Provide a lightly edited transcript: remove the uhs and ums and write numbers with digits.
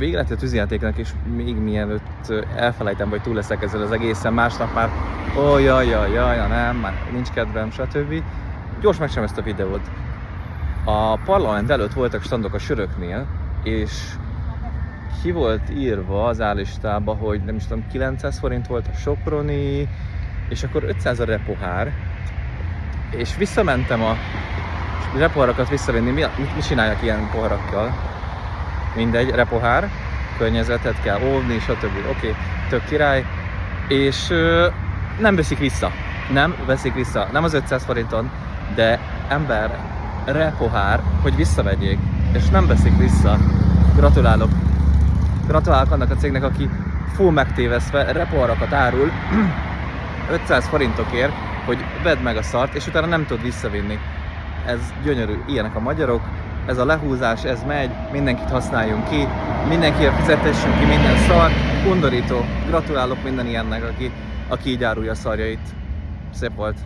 végeleti a tűzijátéknak, és még mielőtt elfelejtem, vagy túl leszek ezzel az egészen, másnap már jaj, nem, már nincs kedvem, stb. Gyors megcsinálom ezt a videót. A parlament előtt voltak standok a söröknél, és ki volt írva az állistába, hogy nem is tudom, 900 forint volt a soproni, és akkor 500 a repohár, és visszamentem a repohárakat visszavinni. Mit csináljak ilyen poharakkal? Mindegy, repohár, környezetet kell óvni, stb. Oké, tök király, és nem veszik vissza. Nem az 500 forinton, de ember, repohár, hogy visszavegyék, és nem veszik vissza. Gratulálok annak a cégnek, aki full megtévesztve repoharakat árul 500 forintokért, hogy vedd meg a szart, és utána nem tud visszavinni. Ez gyönyörű, ilyenek a magyarok, ez a lehúzás, ez megy, mindenkit használjunk ki, mindenkivel fizetessünk ki minden szart, undorító. Gratulálok minden ilyennek, aki így árulja a szarjait. Szép volt.